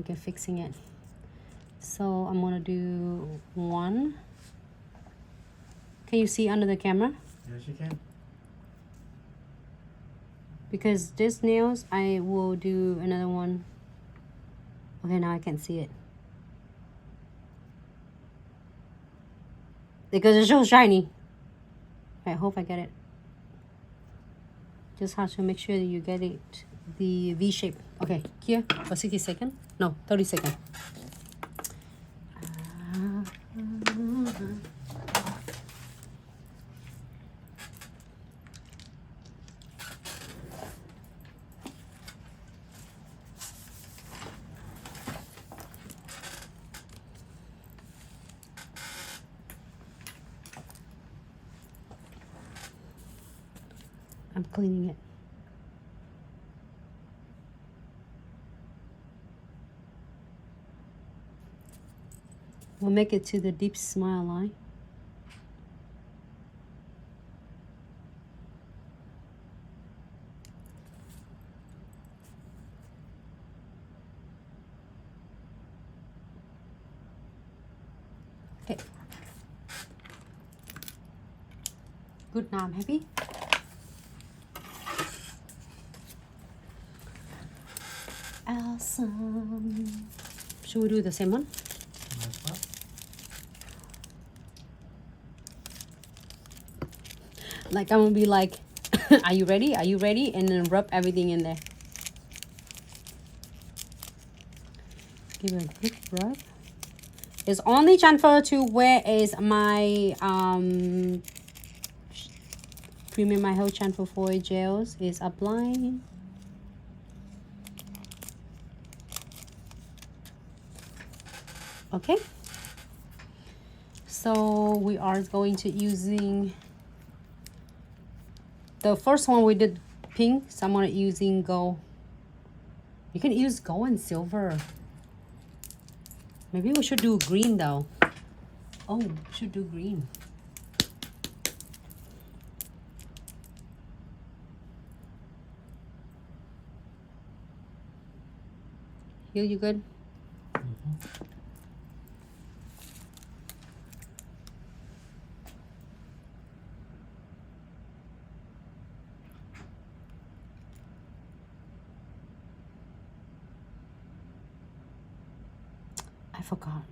look at fixing it. So I'm gonna do one. Can you see under the camera? Yes, you can. Because this nails, I will do another one. Okay, now I can see it. Because it's so shiny. I hope I get it. Just have to make sure that you get it the V shape. Okay, here for 60 seconds. No, 30 seconds. I'm cleaning it. We'll make it to the deep smile line. Okay. Good, now I'm happy. Awesome. Should we do the same one? Like I'm gonna be like, are you ready? Are you ready? And then rub everything in there. Give it a quick rub. It's only transfer to where is my Premium My Health Transfer Foil Gels is applying. Okay. So we are going to using the first one we did pink, so I'm gonna using gold. You can use gold and silver. Maybe we should do green though. Oh, we should do green. You good? Mm-hmm. I forgot.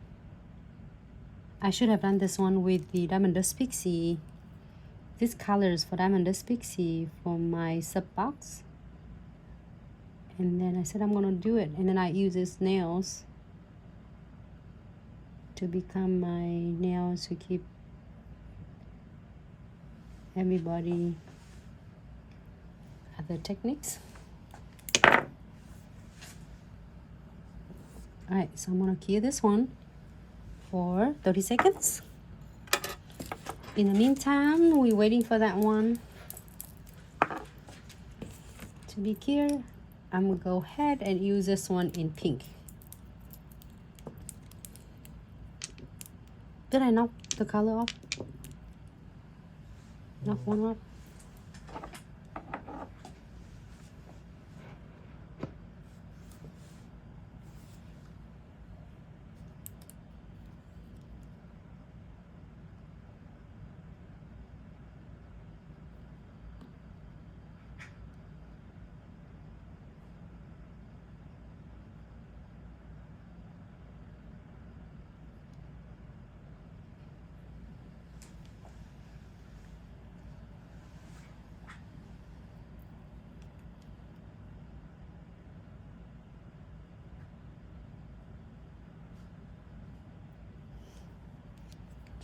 I should have done this one with the Diamond Dust Pixie. This color is for Diamond Dust Pixie for my sub box. And then I said I'm gonna do it. And then I use this nails to become my nails to keep everybody other techniques. Alright, so I'm gonna cure this one for 30 seconds. In the meantime, we're waiting for that one to be cured. I'm gonna go ahead and use this one in pink. Did I knock the color off? Knock one off?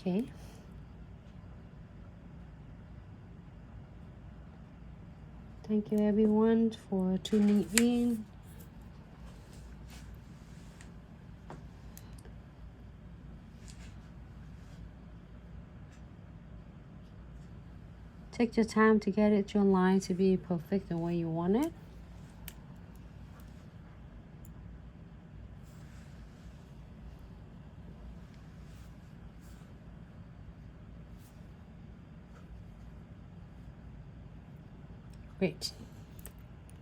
Okay. Thank you everyone for tuning in. Take your time to get it your line to be perfect the way you want it. Great.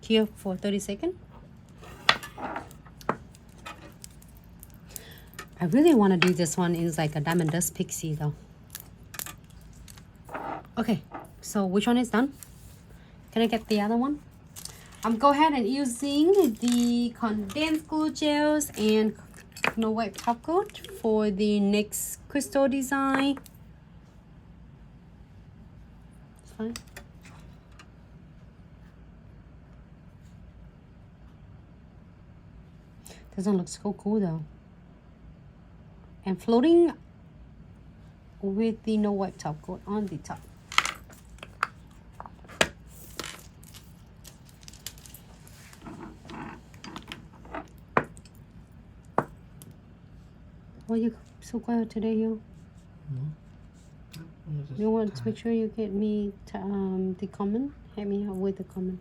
Cure for 30 seconds. I really want to do this one in like a Diamond Dust Pixie though. Okay, so which one is done? Can I get the other one? I'm go ahead and using the condensed glue gels and no white top coat for the next crystal design. It's fine. Doesn't look so cool though. And floating with the no wipe top coat on the top. Why are you so quiet today, you? You want to make sure you get me to, the comment? Help me out with the comment.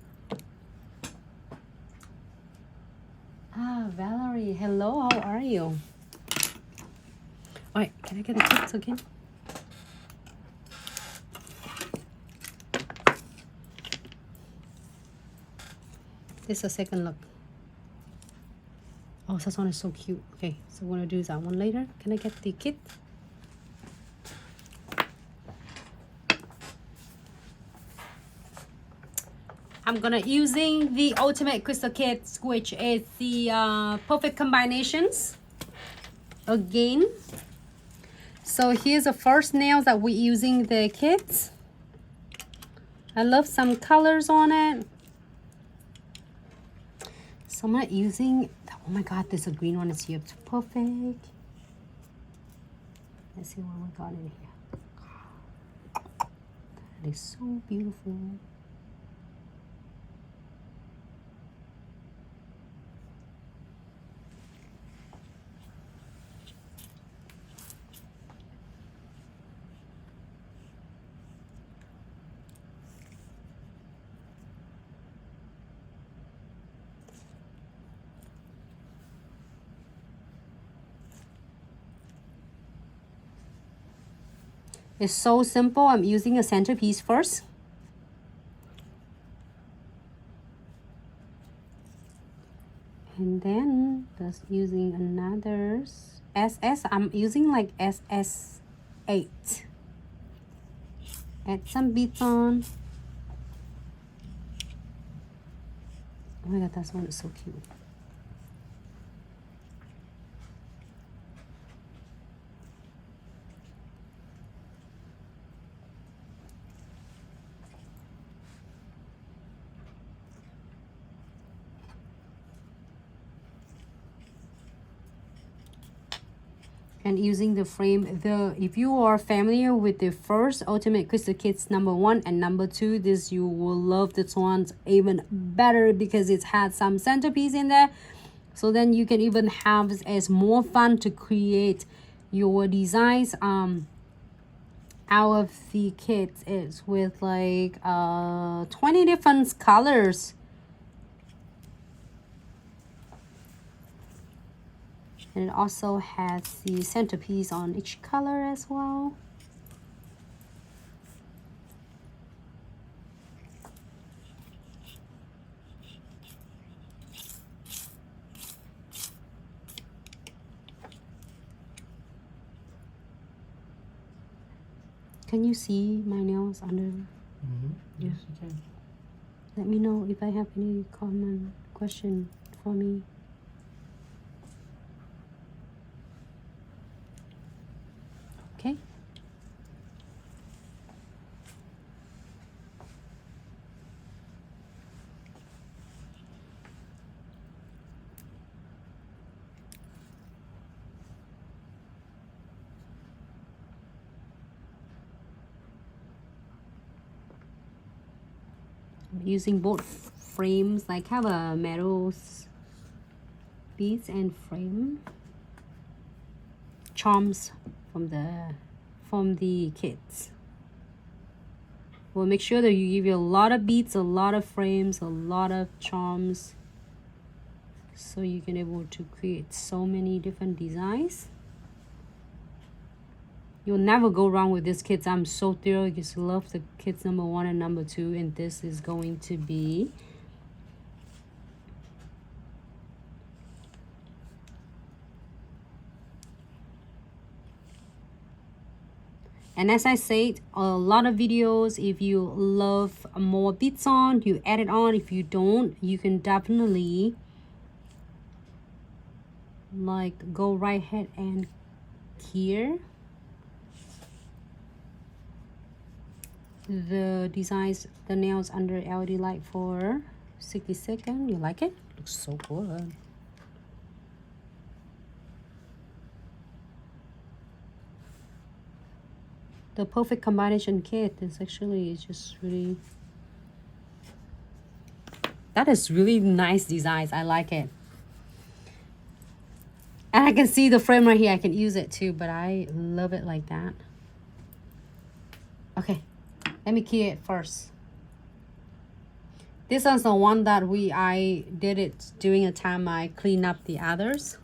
Ah, Valerie, hello, how are you? Alright, can I get the kits again? This is a second look. Oh, this one is so cute. Okay, so we're gonna do that one later. Can I get the kit? I'm gonna using the Ultimate Crystal Kits, which is the perfect combinations. Again. So here's the first nails that we're using the kits. I love some colors on it. So I'm not using, oh my god, this green one is here. It's perfect. Let's see what we got in here. That is so beautiful. It's so simple. I'm using a centerpiece first. And then just using another SS. I'm using like SS8. Add some beads on. Oh my god, that one is so cute. And using the frame, if you are familiar with the first Ultimate Crystal Kits #1 and #2, this you will love this one even better because it had some centerpiece in there. So then you can even have as more fun to create your designs out of the kits. It's with like 20 different colors. And it also has the centerpiece on each color as well. Can you see my nails under? Yes, you can. Let me know if I have any comment, question for me. Okay. I'm using both frames, like have a metal beads and frame charms from the kits. Well, make sure that you give you a lot of beads, a lot of frames, a lot of charms, so you can able to create so many different designs. You'll never go wrong with this kits. I'm so thrilled. I just love the kits #1 and #2, and this is going to be And as I said, a lot of videos, if you love more beads on, you add it on. If you don't, you can definitely like go right ahead and here the designs, the nails under LED light for 60 seconds. You like it? Looks so good. The perfect combination kit is actually just really, that is really nice designs. I like it. And I can see the frame right here. I can use it too, but I love it like that. Okay, let me key it first. This one's the one that I did it during a time I clean up the others.